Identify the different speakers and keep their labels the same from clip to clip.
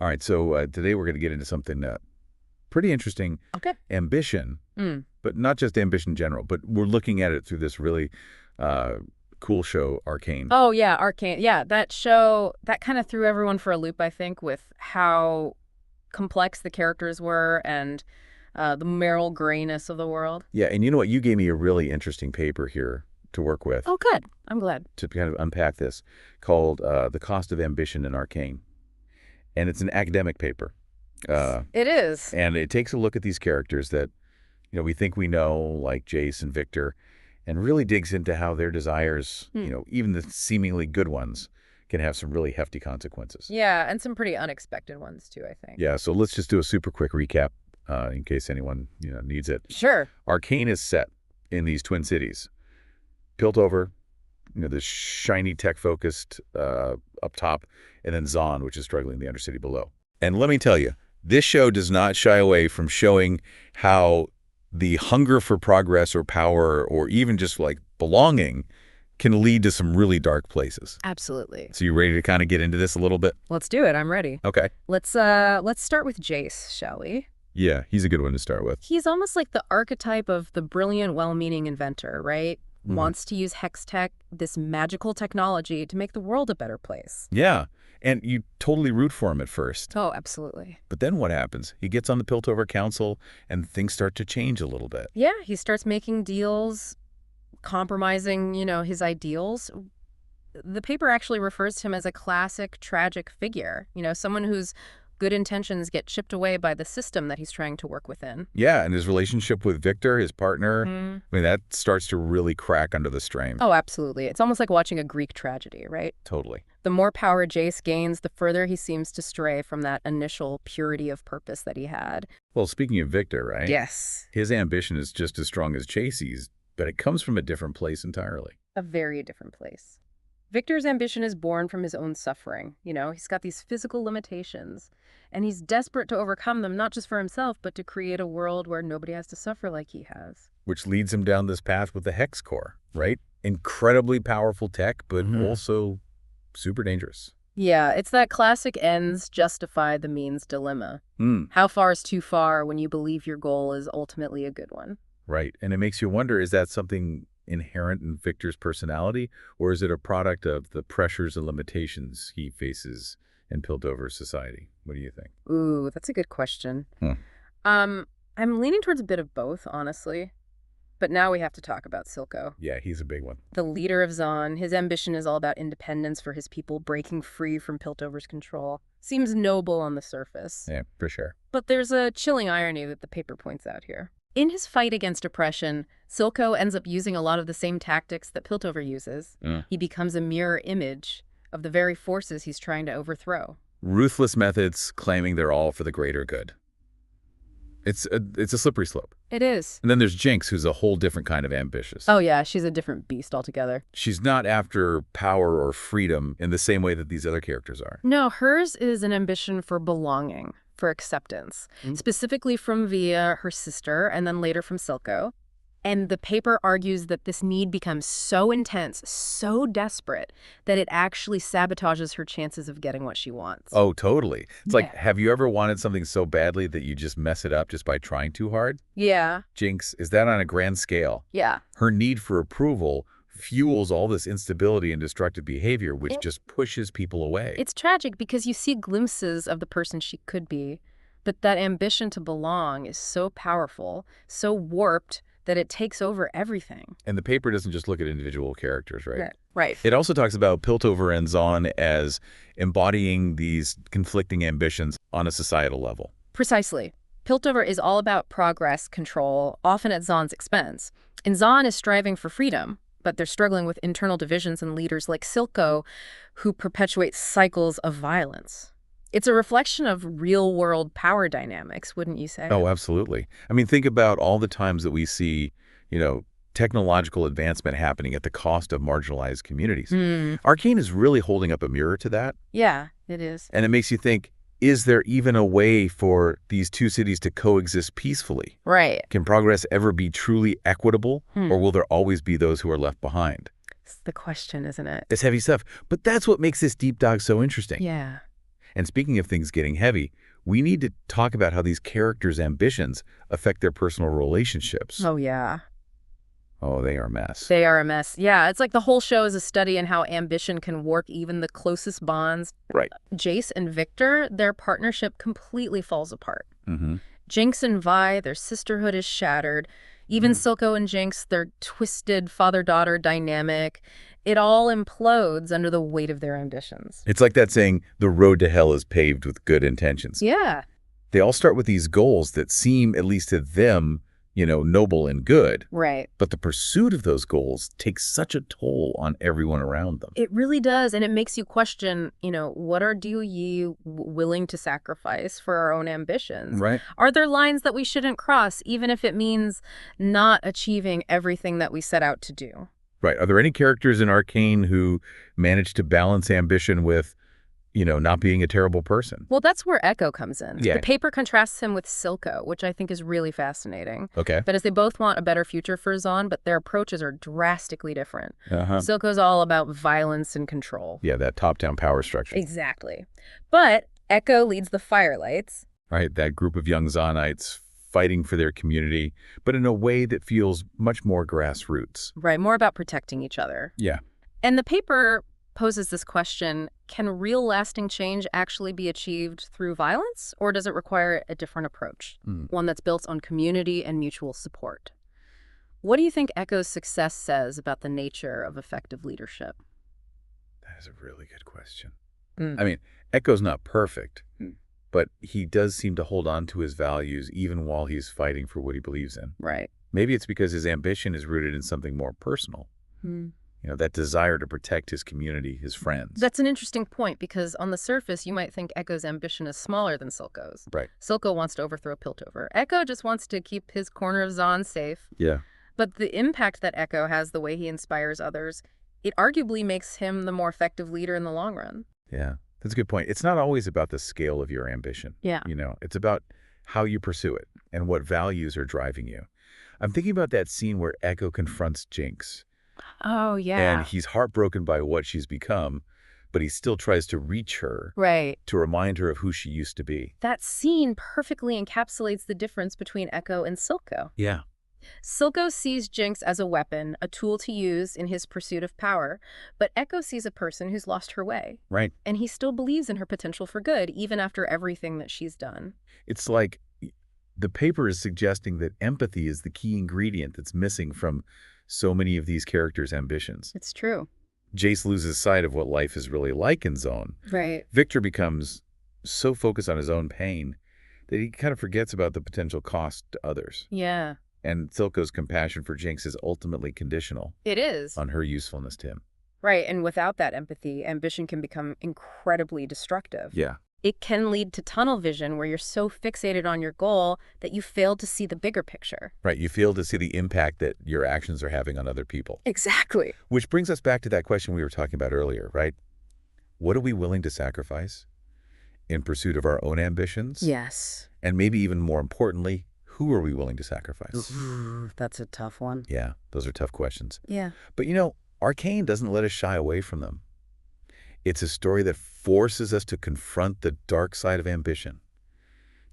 Speaker 1: All right, so today we're going to get into something pretty interesting.
Speaker 2: Okay.
Speaker 1: Ambition, but not just ambition in general, but we're looking at it through this really cool show, Arcane.
Speaker 2: Oh, yeah, Arcane. Yeah, that show, that kind of threw everyone for a loop, I think, with how complex the characters were and the moral grayness of the world.
Speaker 1: Yeah, and you know what? You gave me a really interesting paper here to work with.
Speaker 2: Oh, good. I'm glad.
Speaker 1: To kind of unpack this, called The Cost of Ambition in Arcane. And it's an academic paper.
Speaker 2: It is.
Speaker 1: And it takes a look at these characters that, we think we know, like Jace and Victor, and really digs into how their desires, even the seemingly good ones, can have some really hefty consequences.
Speaker 2: Yeah, and some pretty unexpected ones, too, I think.
Speaker 1: Yeah, so let's just do a super quick recap in case anyone, needs it.
Speaker 2: Sure.
Speaker 1: Arcane is set in these twin cities. Piltover, this shiny tech-focused up top, and then Zon, which is struggling in the undercity below. And let me tell you, this show does not shy away from showing how the hunger for progress or power or even just like belonging can lead to some really dark places.
Speaker 2: Absolutely.
Speaker 1: So you ready to kind of get into this a little bit?
Speaker 2: Let's do it. I'm ready.
Speaker 1: Okay.
Speaker 2: Let's start with Jace, shall we?
Speaker 1: Yeah, he's a good one to start with.
Speaker 2: He's almost like the archetype of the brilliant, well-meaning inventor, right? Wants to use hex tech, this magical technology, to make the world a better place.
Speaker 1: Yeah, and you totally root for him at first.
Speaker 2: Oh, absolutely.
Speaker 1: But then what happens? He gets on the Piltover Council, and things start to change a little bit.
Speaker 2: Yeah, he starts making deals, compromising, his ideals. The paper actually refers to him as a classic tragic figure, someone whose good intentions get chipped away by the system that he's trying to work within.
Speaker 1: Yeah, and his relationship with Victor, his partner, that starts to really crack under the strain.
Speaker 2: Oh, absolutely. It's almost like watching a Greek tragedy, right?
Speaker 1: Totally.
Speaker 2: The more power Jace gains, the further he seems to stray from that initial purity of purpose that he had.
Speaker 1: Well, speaking of Victor, right?
Speaker 2: Yes.
Speaker 1: His ambition is just as strong as Chasey's, but it comes from a different place entirely.
Speaker 2: A very different place. Victor's ambition is born from his own suffering. He's got these physical limitations, and he's desperate to overcome them, not just for himself, but to create a world where nobody has to suffer like he has.
Speaker 1: Which leads him down this path with the Hex Core, right? Incredibly powerful tech, but also super dangerous.
Speaker 2: Yeah, it's that classic ends justify the means dilemma. How far is too far when you believe your goal is ultimately a good one?
Speaker 1: Right, and it makes you wonder, is that something inherent in Victor's personality, or is it a product of the pressures and limitations he faces in Piltover society? What do you think?
Speaker 2: Ooh, that's a good question. I'm leaning towards a bit of both, honestly. But now we have to talk about Silco.
Speaker 1: Yeah, he's a big one.
Speaker 2: The leader of Zon. His ambition is all about independence for his people, breaking free from Piltover's control. Seems noble on the surface.
Speaker 1: Yeah, for sure.
Speaker 2: But there's a chilling irony that the paper points out here. In his fight against oppression, Silco ends up using a lot of the same tactics that Piltover uses. He becomes a mirror image of the very forces he's trying to overthrow.
Speaker 1: Ruthless methods claiming they're all for the greater good. It's a slippery slope.
Speaker 2: It is.
Speaker 1: And then there's Jinx, who's a whole different kind of ambitious.
Speaker 2: Oh yeah, she's a different beast altogether.
Speaker 1: She's not after power or freedom in the same way that these other characters are.
Speaker 2: No, hers is an ambition for belonging, for acceptance, specifically from Via, her sister, and then later from Silco. And the paper argues that this need becomes so intense, so desperate, that it actually sabotages her chances of getting what she wants.
Speaker 1: Oh, totally. It's like, have you ever wanted something so badly that you just mess it up just by trying too hard?
Speaker 2: Yeah.
Speaker 1: Jinx, is that on a grand scale?
Speaker 2: Yeah.
Speaker 1: Her need for approval fuels all this instability and destructive behavior, which just pushes people away.
Speaker 2: It's tragic because you see glimpses of the person she could be, but that ambition to belong is so powerful, so warped, that it takes over everything.
Speaker 1: And the paper doesn't just look at individual characters, right?
Speaker 2: Right.
Speaker 1: It also talks about Piltover and Zon as embodying these conflicting ambitions on a societal level.
Speaker 2: Precisely. Piltover is all about progress, control, often at Zon's expense. And Zon is striving for freedom, but they're struggling with internal divisions and leaders like Silco, who perpetuate cycles of violence. It's a reflection of real-world power dynamics, wouldn't you say?
Speaker 1: Oh, absolutely. I mean, think about all the times that we see, technological advancement happening at the cost of marginalized communities. Arcane is really holding up a mirror to that.
Speaker 2: Yeah, it is.
Speaker 1: And it makes you think, is there even a way for these two cities to coexist peacefully?
Speaker 2: Right.
Speaker 1: Can progress ever be truly equitable, or will there always be those who are left behind?
Speaker 2: It's the question, isn't it?
Speaker 1: It's heavy stuff. But that's what makes this deep dive so interesting.
Speaker 2: Yeah.
Speaker 1: And speaking of things getting heavy, we need to talk about how these characters' ambitions affect their personal relationships.
Speaker 2: Oh, yeah.
Speaker 1: Oh, they are a mess.
Speaker 2: They are a mess. Yeah, it's like the whole show is a study in how ambition can warp even the closest bonds.
Speaker 1: Right.
Speaker 2: Jace and Victor, their partnership completely falls apart.
Speaker 1: Mm-hmm.
Speaker 2: Jinx and Vi, their sisterhood is shattered. Even Silco and Jinx, their twisted father-daughter dynamic, it all implodes under the weight of their ambitions.
Speaker 1: It's like that saying, the road to hell is paved with good intentions.
Speaker 2: Yeah.
Speaker 1: They all start with these goals that seem, at least to them, noble and good.
Speaker 2: Right.
Speaker 1: But the pursuit of those goals takes such a toll on everyone around them.
Speaker 2: It really does, and it makes you question, what are ye willing to sacrifice for our own ambitions?
Speaker 1: Right.
Speaker 2: Are there lines that we shouldn't cross, even if it means not achieving everything that we set out to do?
Speaker 1: Right. Are there any characters in Arcane who manage to balance ambition with, not being a terrible person?
Speaker 2: Well, that's where Echo comes in.
Speaker 1: Yeah.
Speaker 2: The paper contrasts him with Silco, which I think is really fascinating.
Speaker 1: Okay.
Speaker 2: But as they both want a better future for Zahn, but their approaches are drastically different.
Speaker 1: Uh-huh.
Speaker 2: Silco's all about violence and control.
Speaker 1: Yeah, that top-down power structure.
Speaker 2: Exactly. But Echo leads the Firelights.
Speaker 1: Right, that group of young Zahnites fighting for their community, but in a way that feels much more grassroots.
Speaker 2: Right, more about protecting each other.
Speaker 1: Yeah.
Speaker 2: And the paper poses this question, can real lasting change actually be achieved through violence, or does it require a different approach, one that's built on community and mutual support? What do you think Echo's success says about the nature of effective leadership?
Speaker 1: That is a really good question. I mean, Echo's not perfect, but he does seem to hold on to his values even while he's fighting for what he believes in.
Speaker 2: Right.
Speaker 1: Maybe it's because his ambition is rooted in something more personal. That desire to protect his community, his friends.
Speaker 2: That's an interesting point, because on the surface, you might think Echo's ambition is smaller than Silco's.
Speaker 1: Right.
Speaker 2: Silco wants to overthrow Piltover. Echo just wants to keep his corner of Zahn safe.
Speaker 1: Yeah.
Speaker 2: But the impact that Echo has, the way he inspires others, it arguably makes him the more effective leader in the long run.
Speaker 1: Yeah, that's a good point. It's not always about the scale of your ambition.
Speaker 2: Yeah.
Speaker 1: It's about how you pursue it and what values are driving you. I'm thinking about that scene where Echo confronts Jinx.
Speaker 2: Oh, yeah.
Speaker 1: And he's heartbroken by what she's become, but he still tries to reach her.
Speaker 2: Right.
Speaker 1: To remind her of who she used to be.
Speaker 2: That scene perfectly encapsulates the difference between Echo and Silco.
Speaker 1: Yeah.
Speaker 2: Silco sees Jinx as a weapon, a tool to use in his pursuit of power, but Echo sees a person who's lost her way.
Speaker 1: Right.
Speaker 2: And he still believes in her potential for good, even after everything that she's done.
Speaker 1: It's like the paper is suggesting that empathy is the key ingredient that's missing from so many of these characters' ambitions.
Speaker 2: It's true.
Speaker 1: Jace loses sight of what life is really like in Zone.
Speaker 2: Right.
Speaker 1: Victor becomes so focused on his own pain that he kind of forgets about the potential cost to others.
Speaker 2: Yeah.
Speaker 1: And Silco's compassion for Jinx is ultimately conditional.
Speaker 2: It is.
Speaker 1: On her usefulness to him.
Speaker 2: Right, and without that empathy, ambition can become incredibly destructive.
Speaker 1: Yeah.
Speaker 2: It can lead to tunnel vision, where you're so fixated on your goal that you fail to see the bigger picture.
Speaker 1: Right, you fail to see the impact that your actions are having on other people.
Speaker 2: Exactly.
Speaker 1: Which brings us back to that question we were talking about earlier, right? What are we willing to sacrifice in pursuit of our own ambitions?
Speaker 2: Yes.
Speaker 1: And maybe even more importantly, who are we willing to sacrifice?
Speaker 2: Ooh, that's a tough one.
Speaker 1: Yeah, those are tough questions.
Speaker 2: Yeah.
Speaker 1: But Arcane doesn't let us shy away from them. It's a story that forces us to confront the dark side of ambition,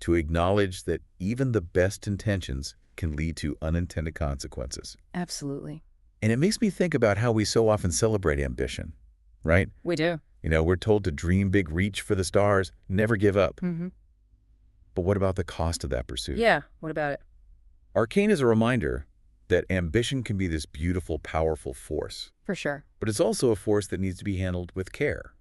Speaker 1: to acknowledge that even the best intentions can lead to unintended consequences.
Speaker 2: Absolutely.
Speaker 1: And it makes me think about how we so often celebrate ambition, right?
Speaker 2: We do.
Speaker 1: We're told to dream big, reach for the stars, never give up.
Speaker 2: Mm-hmm.
Speaker 1: But what about the cost of that pursuit?
Speaker 2: Yeah, what about it?
Speaker 1: Arcane is a reminder that ambition can be this beautiful, powerful force.
Speaker 2: For sure.
Speaker 1: But it's also a force that needs to be handled with care.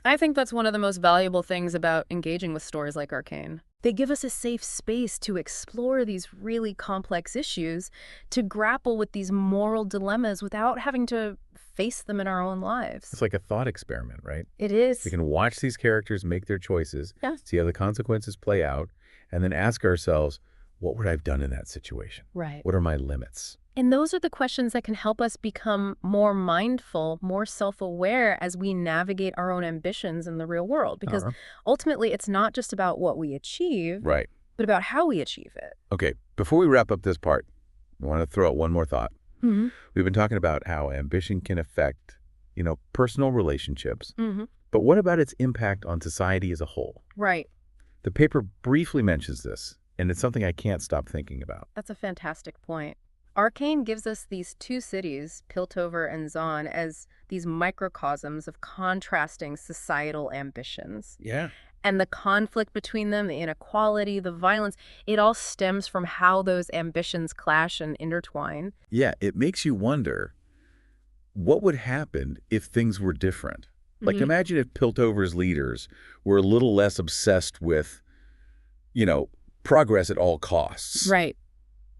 Speaker 2: I think that's one of the most valuable things about engaging with stories like Arcane. They give us a safe space to explore these really complex issues, to grapple with these moral dilemmas without having to face them in our own lives.
Speaker 1: It's like a thought experiment, right?
Speaker 2: It is.
Speaker 1: We can watch these characters make their choices,
Speaker 2: Yeah.
Speaker 1: see how the consequences play out, and then ask ourselves, what would I have done in that situation?
Speaker 2: Right.
Speaker 1: What are my limits?
Speaker 2: And those are the questions that can help us become more mindful, more self-aware as we navigate our own ambitions in the real world. Because ultimately, it's not just about what we achieve,
Speaker 1: Right.
Speaker 2: but about how we achieve it.
Speaker 1: Okay, before we wrap up this part, I want to throw out one more thought.
Speaker 2: Mm-hmm.
Speaker 1: We've been talking about how ambition can affect, personal relationships,
Speaker 2: Mm-hmm.
Speaker 1: But what about its impact on society as a whole?
Speaker 2: Right.
Speaker 1: The paper briefly mentions this, and it's something I can't stop thinking about.
Speaker 2: That's a fantastic point. Arcane gives us these two cities, Piltover and Zon, as these microcosms of contrasting societal ambitions.
Speaker 1: Yeah.
Speaker 2: And the conflict between them, the inequality, the violence, it all stems from how those ambitions clash and intertwine.
Speaker 1: Yeah, it makes you wonder, what would happen if things were different? Like, imagine if Piltover's leaders were a little less obsessed with, progress at all costs.
Speaker 2: Right.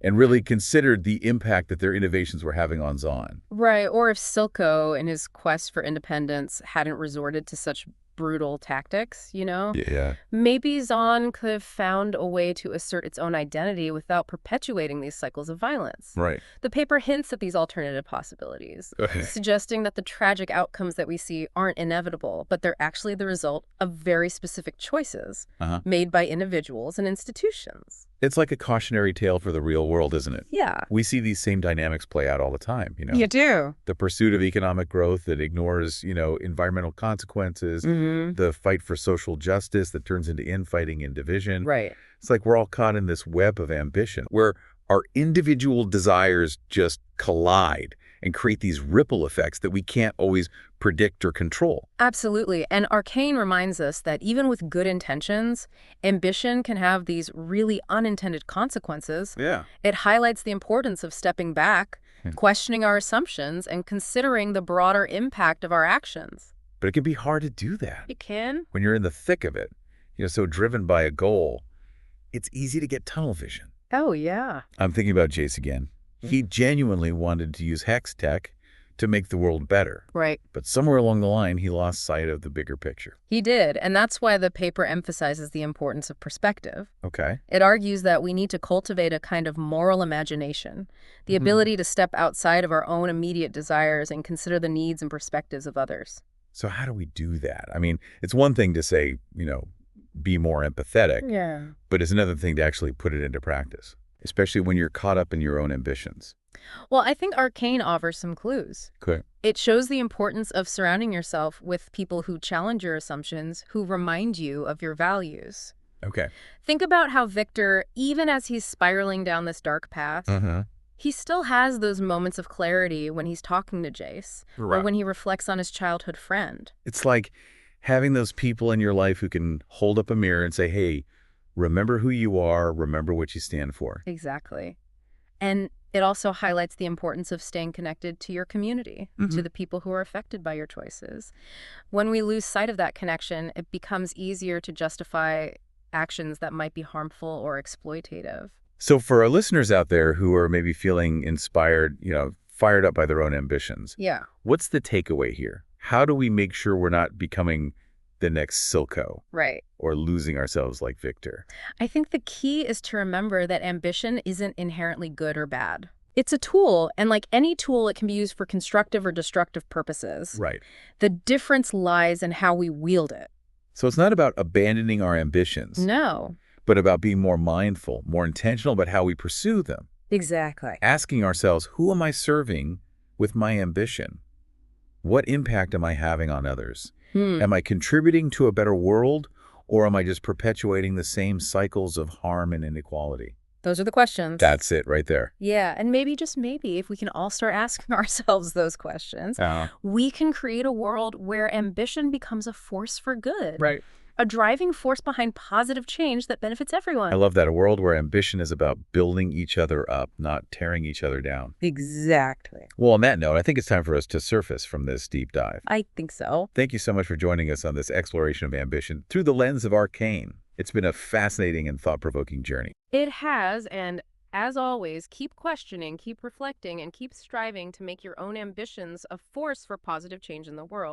Speaker 1: And really considered the impact that their innovations were having on Zon.
Speaker 2: Right. Or if Silco, in his quest for independence, hadn't resorted to such brutal tactics,
Speaker 1: Yeah.
Speaker 2: Maybe Zon could have found a way to assert its own identity without perpetuating these cycles of violence.
Speaker 1: Right.
Speaker 2: The paper hints at these alternative possibilities,
Speaker 1: Okay.
Speaker 2: suggesting that the tragic outcomes that we see aren't inevitable, but they're actually the result of very specific choices made by individuals and institutions.
Speaker 1: It's like a cautionary tale for the real world, isn't it?
Speaker 2: Yeah.
Speaker 1: We see these same dynamics play out all the time,
Speaker 2: You do.
Speaker 1: The pursuit of economic growth that ignores, environmental consequences, the fight for social justice that turns into infighting and division.
Speaker 2: Right.
Speaker 1: It's like we're all caught in this web of ambition where our individual desires just collide and create these ripple effects that we can't always predict or control.
Speaker 2: Absolutely. And Arcane reminds us that even with good intentions, ambition can have these really unintended consequences.
Speaker 1: Yeah.
Speaker 2: It highlights the importance of stepping back, questioning our assumptions, and considering the broader impact of our actions.
Speaker 1: But it can be hard to do that.
Speaker 2: It can.
Speaker 1: When you're in the thick of it, so driven by a goal, it's easy to get tunnel vision.
Speaker 2: Oh, yeah.
Speaker 1: I'm thinking about Jace again. He genuinely wanted to use hex tech to make the world better.
Speaker 2: Right.
Speaker 1: But somewhere along the line, he lost sight of the bigger picture.
Speaker 2: He did, and that's why the paper emphasizes the importance of perspective.
Speaker 1: Okay.
Speaker 2: It argues that we need to cultivate a kind of moral imagination, the ability to step outside of our own immediate desires and consider the needs and perspectives of others.
Speaker 1: So how do we do that? I mean, it's one thing to say, be more empathetic.
Speaker 2: Yeah.
Speaker 1: But it's another thing to actually put it into practice, especially when you're caught up in your own ambitions.
Speaker 2: Well, I think Arcane offers some clues.
Speaker 1: Okay.
Speaker 2: It shows the importance of surrounding yourself with people who challenge your assumptions, who remind you of your values.
Speaker 1: Okay.
Speaker 2: Think about how Victor, even as he's spiraling down this dark path, he still has those moments of clarity when he's talking to Jace, or when he reflects on his childhood friend.
Speaker 1: It's like having those people in your life who can hold up a mirror and say, hey, remember who you are, remember what you stand for.
Speaker 2: Exactly. And it also highlights the importance of staying connected to your community, to the people who are affected by your choices. When we lose sight of that connection, it becomes easier to justify actions that might be harmful or exploitative.
Speaker 1: So for our listeners out there who are maybe feeling inspired, fired up by their own ambitions,
Speaker 2: Yeah.
Speaker 1: what's the takeaway here? How do we make sure we're not becoming the next Silco
Speaker 2: Right.
Speaker 1: or losing ourselves like Victor?
Speaker 2: I think the key is to remember that ambition isn't inherently good or bad. It's a tool, and like any tool, it can be used for constructive or destructive purposes.
Speaker 1: Right.
Speaker 2: The difference lies in how we wield it.
Speaker 1: So it's not about abandoning our ambitions,
Speaker 2: No.
Speaker 1: but about being more mindful, more intentional about how we pursue them.
Speaker 2: Exactly.
Speaker 1: Asking ourselves, who am I serving with my ambition? What impact am I having on others? Am I contributing to a better world, or am I just perpetuating the same cycles of harm and inequality?
Speaker 2: Those are the questions.
Speaker 1: That's it right there.
Speaker 2: Yeah, and maybe, just maybe, if we can all start asking ourselves those questions, we can create a world where ambition becomes a force for good.
Speaker 1: Right.
Speaker 2: A driving force behind positive change that benefits everyone.
Speaker 1: I love that. A world where ambition is about building each other up, not tearing each other down.
Speaker 2: Exactly.
Speaker 1: Well, on that note, I think it's time for us to surface from this deep dive.
Speaker 2: I think so.
Speaker 1: Thank you so much for joining us on this exploration of ambition through the lens of Arcane. It's been a fascinating and thought-provoking journey.
Speaker 2: It has, and as always, keep questioning, keep reflecting, and keep striving to make your own ambitions a force for positive change in the world.